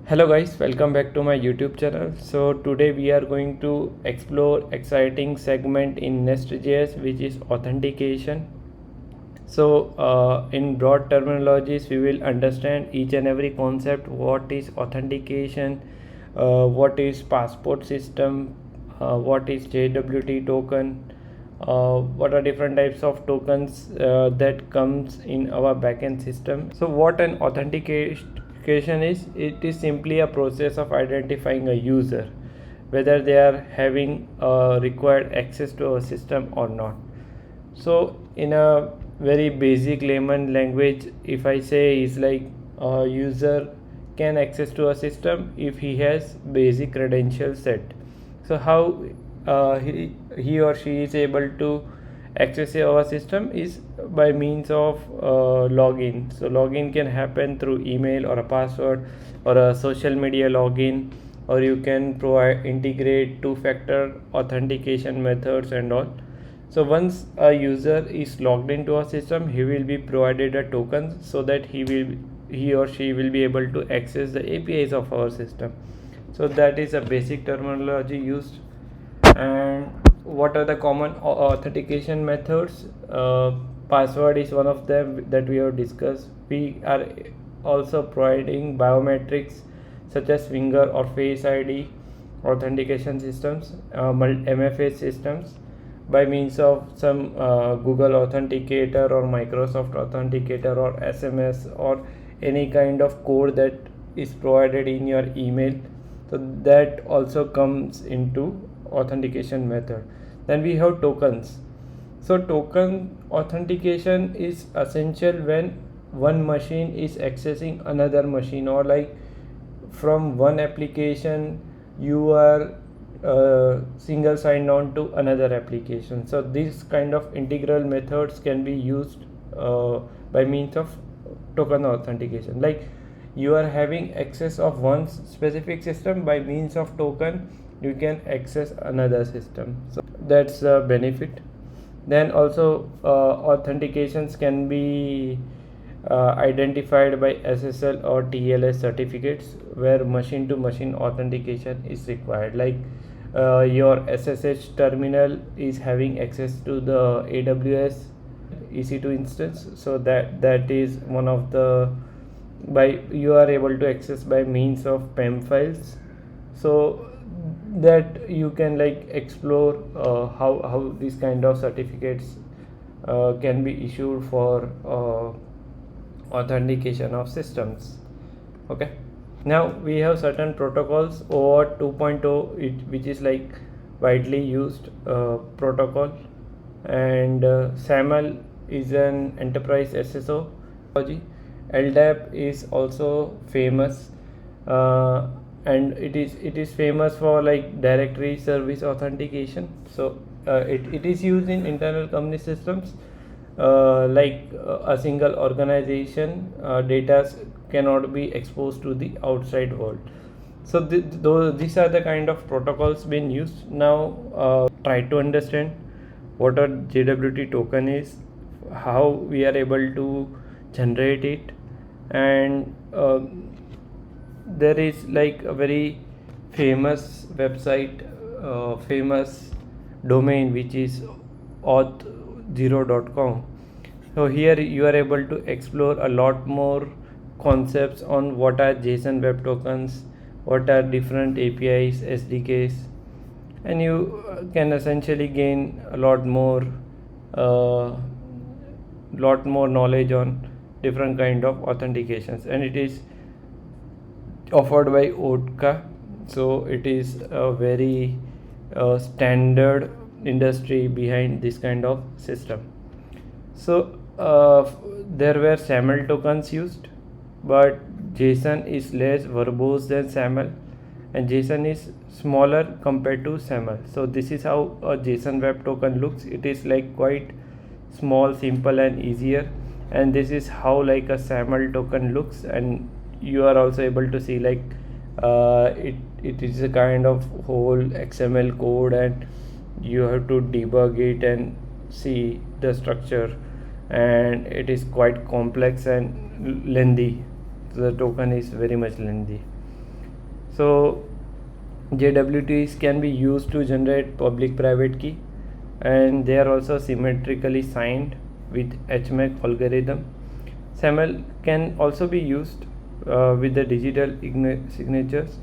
Hello guys, welcome back to my YouTube channel. So today we are going to explore exciting segment in NestJs, which is authentication. So in broad terminologies, we will understand each and every concept. What is authentication? What is passport system? What is JWT token? What are different types of tokens that comes in our backend system? So what an authentication is? It is simply a process of identifying a user, whether they are having required access to our system or not. So in a very basic layman language, if I say is like a user can access to a system if he has basic credentials set. So how he or she is able to access our system is by means of login. So login can happen through email or a password or a social media login, or you can provide integrate two-factor authentication methods and all. So once a user is logged into a system, he will be provided a token so that he or she will be able to access the APIs of our system. So that is a basic terminology used. And what are the common authentication methods? Password is one of them that we have discussed. We are also providing biometrics such as finger or face ID authentication systems, MFA systems, by means of some Google Authenticator or Microsoft Authenticator or SMS or any kind of code that is provided in your email. So that also comes into authentication method. Then we have tokens. So token authentication is essential when one machine is accessing another machine, or like from one application you are single signed on to another application. So these kind of integral methods can be used by means of token authentication. Like you are having access of one specific system, by means of token you can access another system. So that's a benefit. Then also authentications can be identified by SSL or TLS certificates, where machine to machine authentication is required. Like your SSH terminal is having access to the AWS EC2 instance, so that is one of the, by you are able to access by means of PEM files. So that you can like explore how these kind of certificates can be issued for authentication of systems. Okay, now we have certain protocols. OAuth 2.0, which is like widely used protocol, and SAML is an enterprise SSO. LDAP is also famous, and it is famous for like directory service authentication. So it is used in internal company systems, like a single organization data cannot be exposed to the outside world. So these are the kind of protocols being used. Now try to understand what a JWT token is, how we are able to generate it, and there is like a very famous website, famous domain, which is auth0.com. So here you are able to explore a lot more concepts on what are JSON Web Tokens, what are different APIs, SDKs, and you can essentially gain a lot more knowledge on different kind of authentications. And it is offered by OTCA, so it is a very standard industry behind this kind of system. So there were SAML tokens used, but JSON is less verbose than SAML, and JSON is smaller compared to SAML. So this is how a JSON Web Token looks. It is like quite small, simple, and easier. And this is how like a SAML token looks, and you are also able to see like it is a kind of whole XML code, and you have to debug it and see the structure, and it is quite complex and lengthy. So the token is very much lengthy. So JWTs can be used to generate public private key, and they are also symmetrically signed with HMAC algorithm. SAML can also be used with the digital signatures,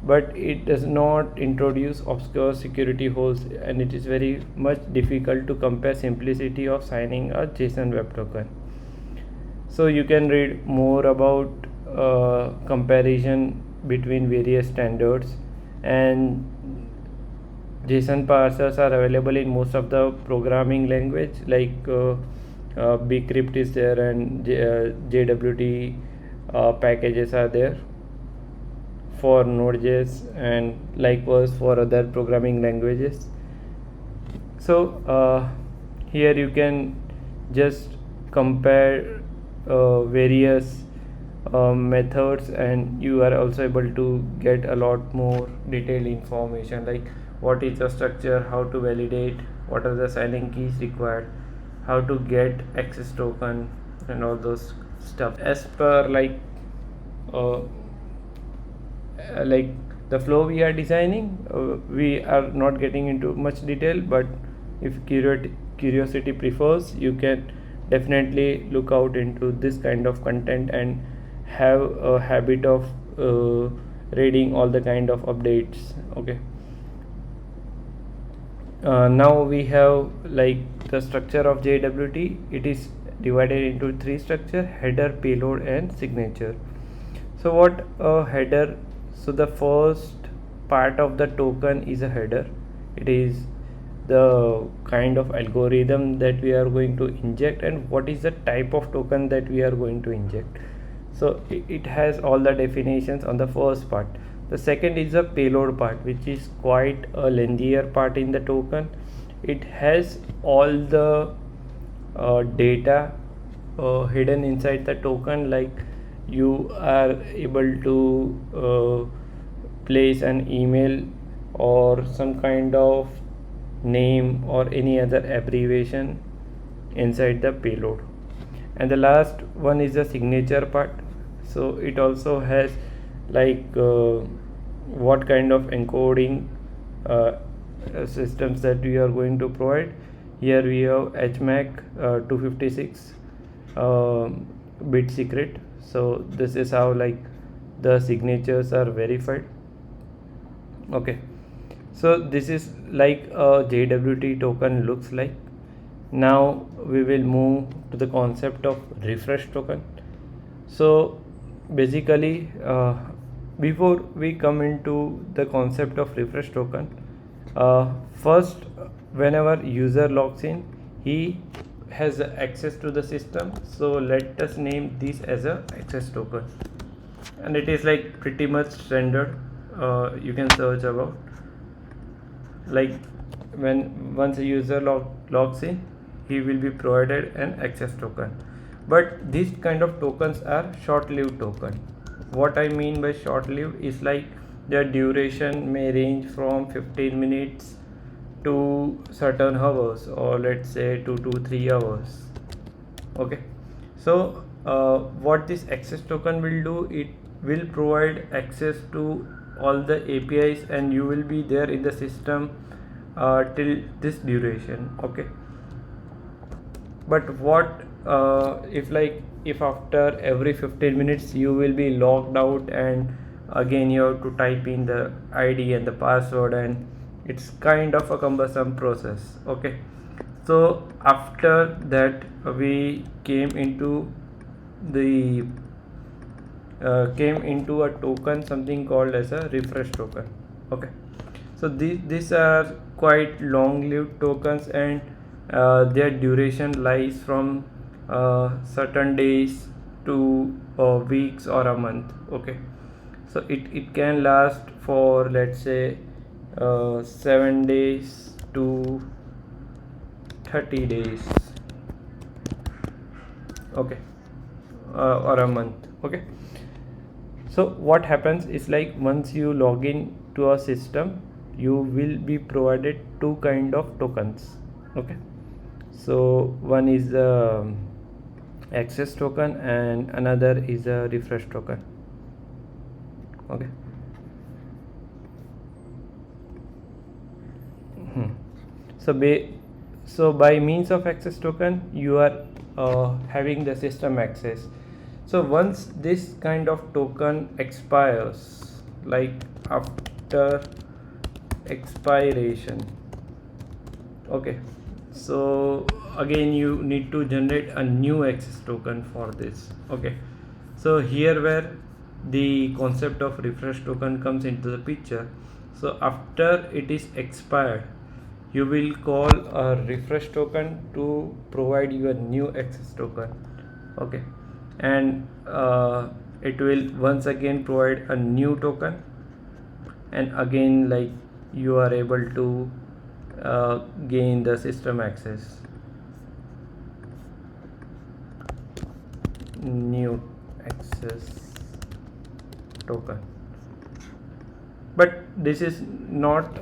but it does not introduce obscure security holes, and it is very much difficult to compare simplicity of signing a JSON Web Token. So you can read more about comparison between various standards, and JSON parsers are available in most of the programming language, like bcrypt is there, and JWT packages are there for Node.js, and likewise for other programming languages. So here you can just compare various methods, and you are also able to get a lot more detailed information, like what is the structure, how to validate, what are the signing keys required, how to get access token, and all those stuff. As per like the flow we are designing, we are not getting into much detail, but if curiosity prefers, you can definitely look out into this kind of content and have a habit of reading all the kind of updates. Okay. Now we have like the structure of JWT. It is divided into three structure: header, payload, and signature. So what a header? So the first part of the token is a header. It is the kind of algorithm that we are going to inject, and what is the type of token that we are going to inject. So it has all the definitions on the first part. The second is the payload part, which is quite a lengthier part in the token. It has all the data hidden inside the token, like you are able to place an email or some kind of name or any other abbreviation inside the payload. And the last one is the signature part. So it also has like what kind of encoding systems that we are going to provide. Here we have HMAC 256 bit secret. So this is how like the signatures are verified. Okay, so this is like a JWT token looks like. Now we will move to the concept of refresh token. So basically before we come into the concept of refresh token, first whenever user logs in, he has access to the system. So let us name this as a access token, and it is like pretty much standard. You can search about, like once a user logs in, he will be provided an access token. But these kind of tokens are short-lived token. What I mean by short-lived is like their duration may range from 15 minutes to certain hours, or let's say 2 to 3 hours. Okay, so what this access token will do, it will provide access to all the APIs, and you will be there in the system till this duration. Okay, but what if after every 15 minutes you will be logged out, and again you have to type in the ID and the password, and it's kind of a cumbersome process. Okay, so after that we came into a token, something called as a refresh token. Okay, so these are quite long-lived tokens, and their duration lies from certain days to weeks or a month. Okay, so it can last for, let's say, 7 days to 30 days. Okay, or a month. Okay, so what happens is like once you log in to a system, you will be provided two kind of tokens. Okay, so one is the access token and another is a refresh token. Okay, So by means of access token, you are having the system access. So once this kind of token expires, like after expiration, okay, so again you need to generate a new access token for this. Okay, so here where the concept of refresh token comes into the picture. So after it is expired, you will call a refresh token to provide you a new access token. Okay, and it will once again provide a new token, and again like you are able to gain the system access. New access token. But this is not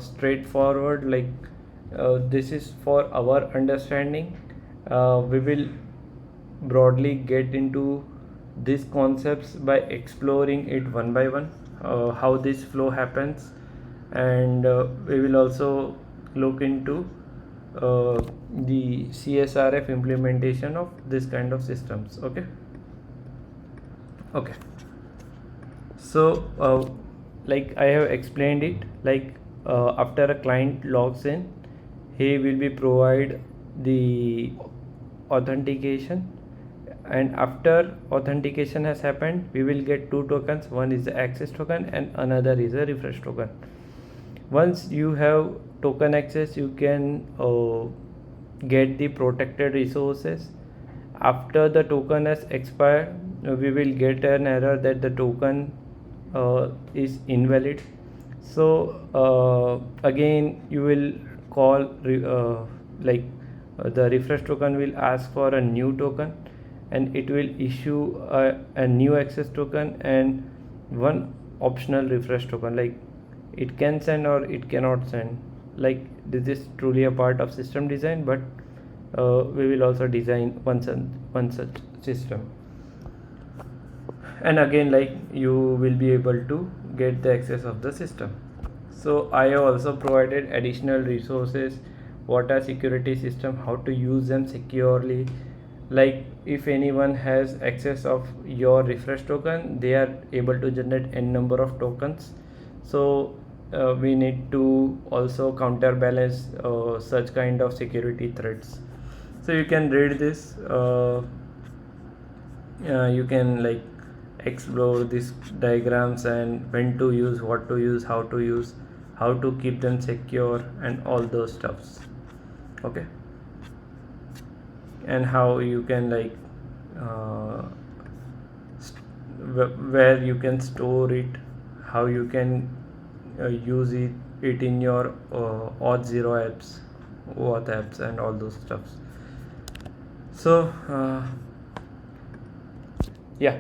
straightforward, like this is for our understanding. We will broadly get into these concepts by exploring it one by one, how this flow happens, and we will also look into the CSRF implementation of this kind of systems. Okay, so like I have explained it, like after a client logs in, he will be provide the authentication, and after authentication has happened, we will get two tokens. One is the access token and another is a refresh token. Once you have token access, you can get the protected resources. After the token has expired, we will get an error that the token is invalid. So again you will call the refresh token will ask for a new token, and it will issue a new access token and one optional refresh token. Like it can send or it cannot send. Like this is truly a part of system design, but we will also design one such system. And again, like you will be able to get the access of the system. So I have also provided additional resources, what are security system, how to use them securely. Like if anyone has access of your refresh token, they are able to generate n number of tokens. So we need to also counterbalance such kind of security threats. So you can read this, you can like explore these diagrams and when to use, what to use, how to use, how to keep them secure, and all those stuffs. Okay, and how you can like where you can store it, how you can use it in your Auth0 apps, Auth apps, and all those stuffs. So yeah,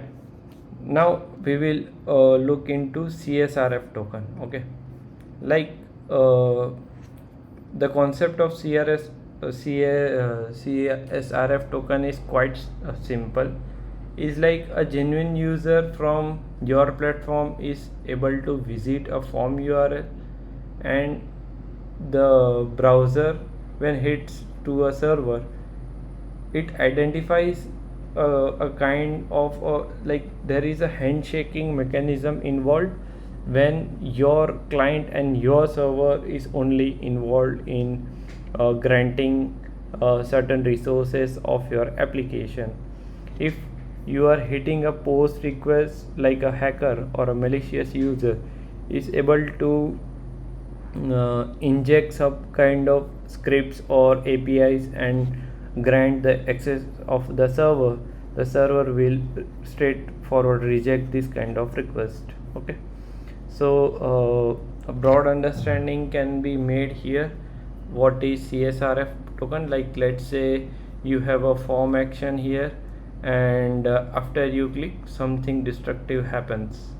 now we will look into CSRF token. Okay, like the concept of CSRF token is quite simple. Is like a genuine user from your platform is able to visit a form URL, and the browser when hits to a server, it identifies a kind of like there is a handshaking mechanism involved when your client and your server is only involved in granting certain resources of your application. If you are hitting a post request, like a hacker or a malicious user is able to inject some kind of scripts or APIs and grant the access of the server will straightforward reject this kind of request. Okay, so a broad understanding can be made here. What is CSRF token? Like let's say you have a form action here, and after you click, something destructive happens.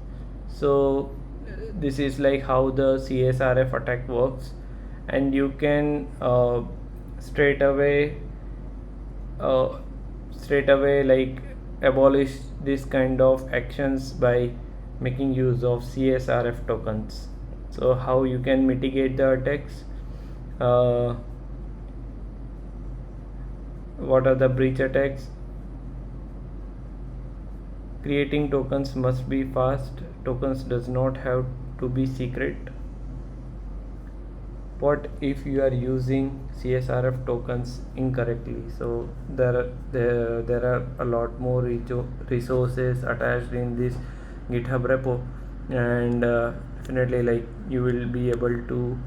So this is like how the CSRF attack works, and you can straight away like abolish this kind of actions by making use of CSRF tokens. So how you can mitigate the attacks? what are the breach attacks? Creating tokens must be fast. Tokens does not have to be secret. What if you are using CSRF tokens incorrectly? So there are a lot more resources attached in this GitHub repo, and definitely like you will be able to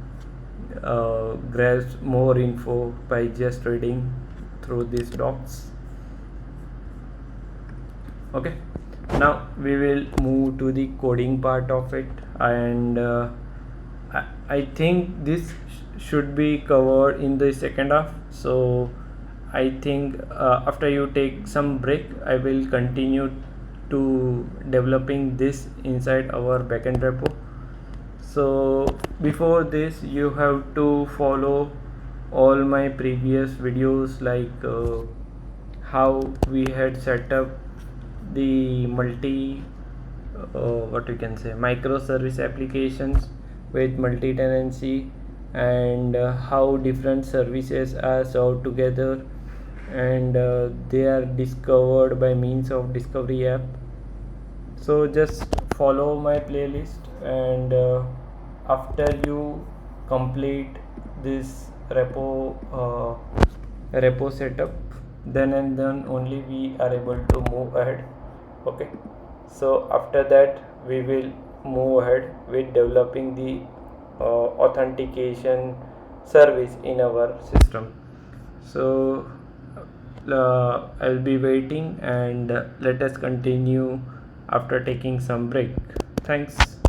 grasp more info by just reading through these docs. Okay, now we will move to the coding part of it, and I think this should be covered in the second half. So I think after you take some break, I will continue to developing this inside our backend repo. So before this, you have to follow all my previous videos, like how we had set up the what we can say microservice applications with multi-tenancy, and how different services are served together, and they are discovered by means of discovery app. So just follow my playlist, and after you complete this repo setup, then and then only we are able to move ahead. Okay, so after that we will move ahead with developing the authentication service in our system. So I'll be waiting, and let us continue after taking some break. Thanks.